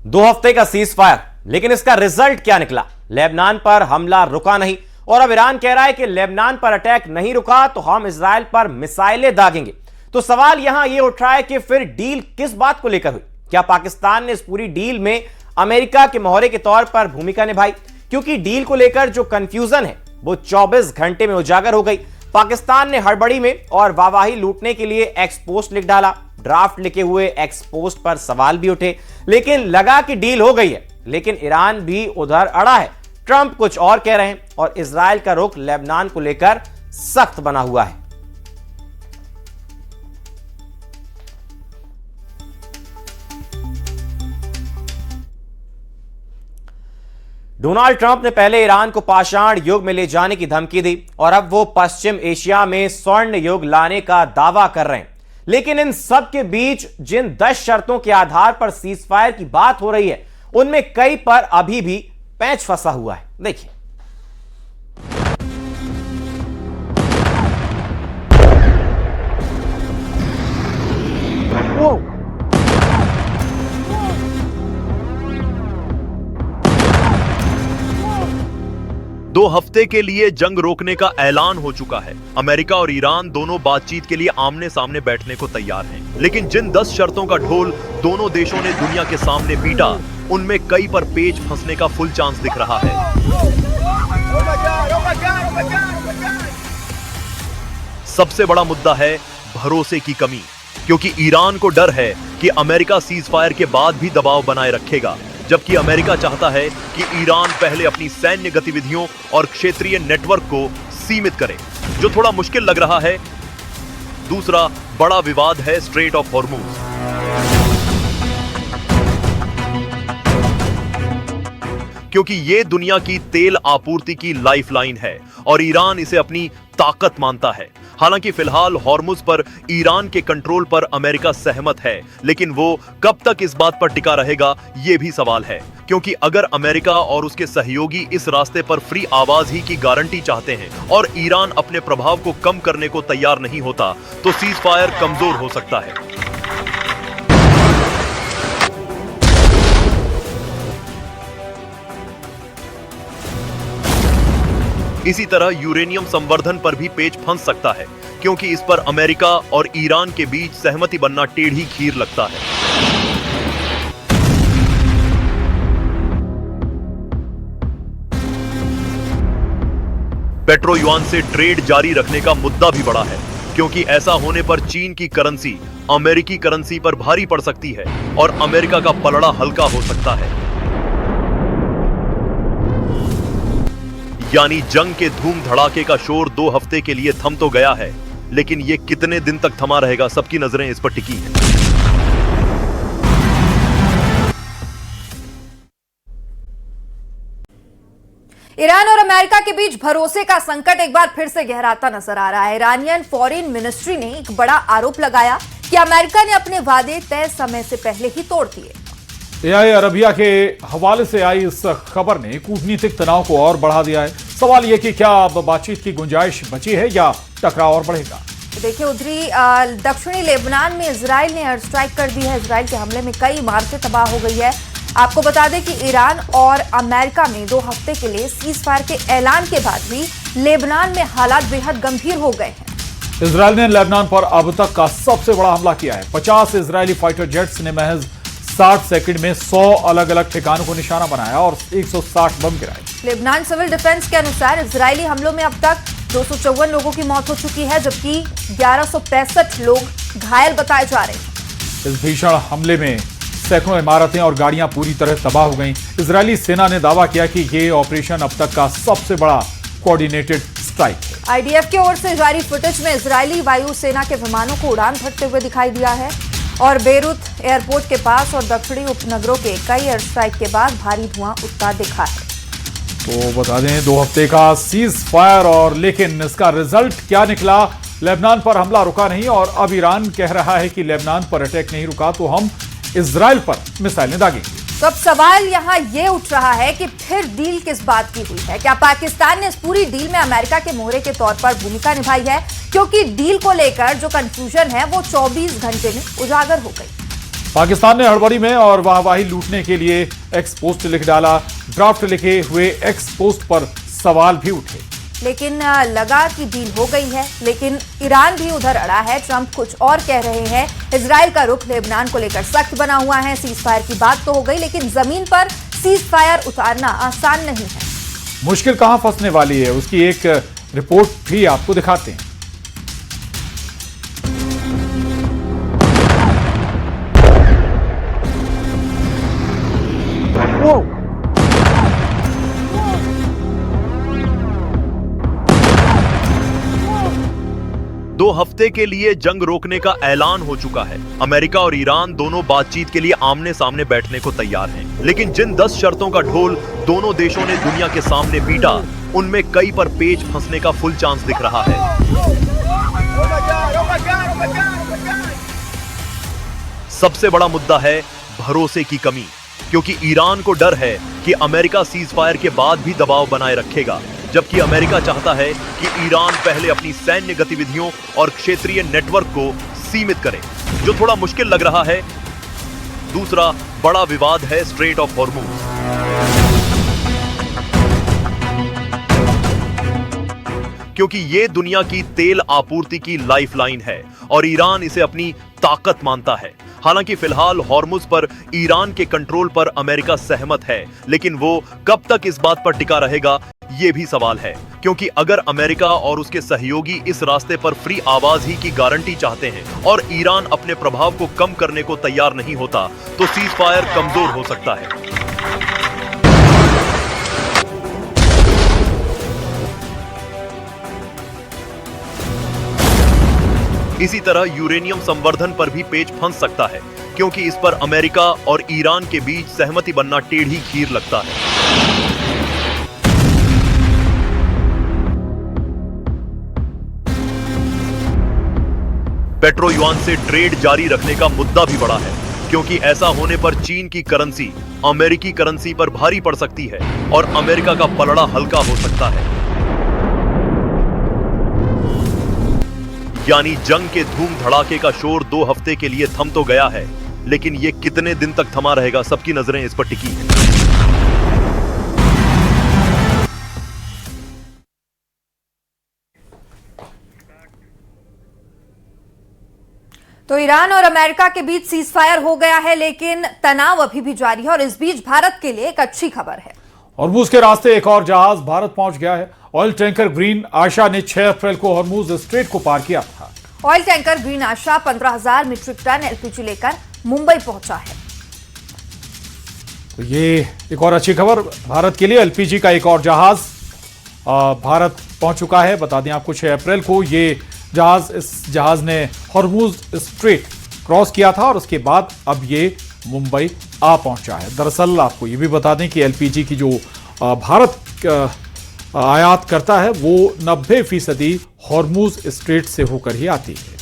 दो हफ्ते का सीज फायर, लेकिन इसका रिजल्ट क्या निकला? लेबनान पर हमला रुका नहीं और अब ईरान कह रहा है कि लेबनान पर अटैक नहीं रुका तो हम इजराइल पर मिसाइलें दागेंगे। तो सवाल यहां यह उठ रहा है कि फिर डील किस बात को लेकर हुई? क्या पाकिस्तान ने इस पूरी डील में अमेरिका के मोहरे के तौर पर भूमिका निभाई? क्योंकि डील को लेकर जो कंफ्यूजन है वो 24 घंटे में उजागर हो गई। पाकिस्तान ने हड़बड़ी में और वाहवाही लूटने के लिए एक्सपोस्ट लिख डाला। ड्राफ्ट लिखे हुए एक्सपोस्ट पर सवाल भी उठे, लेकिन लगा कि डील हो गई है। लेकिन ईरान भी उधर अड़ा है, ट्रंप कुछ और कह रहे हैं और इजराइल का रुख लेबनान को लेकर सख्त बना हुआ है। डोनाल्ड ट्रंप ने पहले ईरान को पाषाण युग में ले जाने की धमकी दी और अब वो पश्चिम एशिया में स्वर्ण युग लाने का दावा कर रहे हैं। लेकिन इन सब के बीच जिन 10 शर्तों के आधार पर सीज फायर की बात हो रही है, उनमें कई पर अभी भी पैंच फंसा हुआ है। देखिए, दो हफ्ते के लिए जंग रोकने का ऐलान हो चुका है। अमेरिका और ईरान दोनों बातचीत के लिए आमने सामने बैठने को तैयार हैं। लेकिन जिन 10 शर्तों का ढोल दोनों देशों ने दुनिया के सामने पीटा, उनमें कई पर पेच फंसने का फुल चांस दिख रहा है। सबसे बड़ा मुद्दा है भरोसे की कमी, क्योंकि ईरान को डर है कि अमेरिका सीज फायर के बाद भी दबाव बनाए रखेगा, जबकि अमेरिका चाहता है कि ईरान पहले अपनी सैन्य गतिविधियों और क्षेत्रीय नेटवर्क को सीमित करे, जो थोड़ा मुश्किल लग रहा है। दूसरा बड़ा विवाद है स्ट्रेट ऑफ हॉर्मुज। क्योंकि ये दुनिया की तेल आपूर्ति की लाइफलाइन है और ईरान इसे अपनी ताकत मानता है। हालांकि फिलहाल हॉर्मुज पर ईरान के कंट्रोल पर अमेरिका सहमत है, लेकिन वो कब तक इस बात पर टिका रहेगा, ये भी सवाल है। क्योंकि अगर अमेरिका और उसके सहयोगी इस रास्ते पर फ्री आवाज ही की गारंटी चाहते हैं और ईरान अपने प्रभाव को कम करने को तैयार नहीं होता, तो सीज फायर कमजोर हो सकता है। इसी तरह यूरेनियम संवर्धन पर भी पेच फंस सकता है, क्योंकि इस पर अमेरिका और ईरान के बीच सहमति बनना टेढ़ी खीर लगता है। पेट्रो युआन से ट्रेड जारी रखने का मुद्दा भी बड़ा है, क्योंकि ऐसा होने पर चीन की करेंसी अमेरिकी करेंसी पर भारी पड़ सकती है और अमेरिका का पलड़ा हल्का हो सकता है। यानी जंग के धूम धड़ाके का शोर 2 हफ्ते के लिए थम तो गया है, लेकिन ये कितने दिन तक थमा रहेगा, सबकी नजरें इस पर टिकी हैं। ईरान और अमेरिका के बीच भरोसे का संकट एक बार फिर से गहराता नजर आ रहा है। ईरानियन फॉरेन मिनिस्ट्री ने एक बड़ा आरोप लगाया कि अमेरिका ने अपने वादे तय समय से पहले ही तोड़ दिए। एआई अरबिया के हवाले से आई इस खबर ने कूटनीतिक तनाव को और बढ़ा दिया है। सवाल यह कि क्या अब बातचीत की गुंजाइश बची है या टकराव और बढ़ेगा? देखिए, उधरी दक्षिणी लेबनान में इजराइल ने एयर स्ट्राइक कर दी है। इजराइल के हमले में कई इमारतें तबाह हो गई है। आपको बता दें कि ईरान और अमेरिका में 2 हफ्ते के लिए सीज फायर के ऐलान के बाद भी लेबनान में हालात बेहद गंभीर हो गए हैं। इजराइल ने लेबनान पर अब तक का सबसे बड़ा हमला किया है। 50 इजरायली फाइटर जेट्स ने महज 60 सेकंड में 100 अलग अलग ठिकानों को निशाना बनाया और 160 बम गिराए। लेबनान सिविल डिफेंस के अनुसार इजरायली हमलों में अब तक 254 लोगों की मौत हो चुकी है, जबकि 1165 लोग घायल बताए जा रहे हैं। इस भीषण हमले में सैकड़ों इमारतें और गाड़ियां पूरी तरह तबाह हो गईं। इजरायली सेना ने दावा किया कि ये ऑपरेशन अब तक का सबसे बड़ा कोऑर्डिनेटेड स्ट्राइक है। आईडीएफ की ओर से जारी फुटेज में इजरायली वायुसेना के विमानों को उड़ान भरते हुए दिखाई दिया है और बेरूत एयरपोर्ट के पास और दक्षिणी उपनगरों के कई एयर स्ट्राइक के बाद भारी धुआं उठता दिखा है। तो बता दें, 2 हफ्ते का सीज फायर और लेकिन इसका रिजल्ट क्या निकला? लेबनान पर हमला रुका नहीं और अब ईरान कह रहा है कि लेबनान पर अटैक नहीं रुका तो हम इजराइल पर मिसाइलें दागेंगे। तो अब सवाल यहाँ ये उठ रहा है कि फिर डील किस बात की हुई है? क्या पाकिस्तान ने इस पूरी डील में अमेरिका के मोहरे के तौर पर भूमिका निभाई है? क्योंकि डील को लेकर जो कंफ्यूजन है वो 24 घंटे में उजागर हो गई। पाकिस्तान ने हड़बड़ी में और वाहवाही लूटने के लिए एक्स पोस्ट लिख डाला। ड्राफ्ट लिखे हुए एक्स पोस्ट पर सवाल भी उठे। लेकिन लगा कि डील हो गई है, लेकिन ईरान भी उधर अड़ा है। ट्रंप कुछ और कह रहे हैं। इजराइल का रुख लेबनान को लेकर सख्त बना हुआ है। सीज फायर की बात तो हो गई, लेकिन जमीन पर सीज फायर उतारना आसान नहीं है। मुश्किल कहां फंसने वाली है, उसकी एक रिपोर्ट भी आपको दिखाते हैं। दो हफ्ते के लिए जंग रोकने का ऐलान हो चुका है। अमेरिका और ईरान दोनों बातचीत के लिए आमने सामने बैठने को तैयार हैं। लेकिन जिन 10 शर्तों का ढोल दोनों देशों ने दुनिया के सामने पीटा, उनमें कई पर पेच फंसने का फुल चांस दिख रहा है। सबसे बड़ा मुद्दा है भरोसे की कमी, क्योंकि ईरान को डर है कि अमेरिका सीज फायर के बाद भी दबाव बनाए रखेगा, जबकि अमेरिका चाहता है कि ईरान पहले अपनी सैन्य गतिविधियों और क्षेत्रीय नेटवर्क को सीमित करे, जो थोड़ा मुश्किल लग रहा है। दूसरा बड़ा विवाद है स्ट्रेट ऑफ हॉर्मुज। क्योंकि ये दुनिया की तेल आपूर्ति की लाइफलाइन है और ईरान इसे अपनी ताकत मानता है। हालांकि फिलहाल हॉर्मुज पर ईरान के कंट्रोल पर अमेरिका सहमत है, लेकिन वो कब तक इस बात पर टिका रहेगा, ये भी सवाल है। क्योंकि अगर अमेरिका और उसके सहयोगी इस रास्ते पर फ्री आवाज ही की गारंटी चाहते हैं और ईरान अपने प्रभाव को कम करने को तैयार नहीं होता, तो सीज फायर कमजोर हो सकता है। इसी तरह यूरेनियम संवर्धन पर भी पेच फंस सकता है, क्योंकि इस पर अमेरिका और ईरान के बीच सहमति बनना टेढ़ी खीर लगता है। पेट्रो युआन से ट्रेड जारी रखने का मुद्दा भी बड़ा है, क्योंकि ऐसा होने पर चीन की करेंसी अमेरिकी करेंसी पर भारी पड़ सकती है और अमेरिका का पलड़ा हल्का हो सकता है। यानी जंग के धूम धड़ाके का शोर 2 हफ्ते के लिए थम तो गया है, लेकिन ये कितने दिन तक थमा रहेगा, सबकी नजरें इस पर टिकी हैं। तो ईरान और अमेरिका के बीच सीज फायर हो गया है, लेकिन तनाव अभी भी जारी है और इस बीच भारत के लिए एक अच्छी खबर है। हॉर्मुज के रास्ते एक और जहाज भारत पहुंच गया है। ऑयल टैंकर ग्रीन आशा ने 6 अप्रैल को हॉर्मुज स्ट्रेट को पार किया था। ऑयल टैंकर ग्रीन आशा 15,000 मीट्रिक टन एलपीजी लेकर मुंबई पहुंचा है। तो ये एक और अच्छी खबर भारत के लिए, एलपीजी का एक और जहाज भारत पहुंच चुका है। बता दें आपको 6 अप्रैल को ये इस जहाज ने हॉर्मुज स्ट्रेट क्रॉस किया था और उसके बाद अब ये मुंबई आ पहुंचा है। दरअसल आपको ये भी बता दें कि एलपीजी की जो भारत आयात करता है वो 90% हॉर्मुज स्ट्रेट से होकर ही आती है।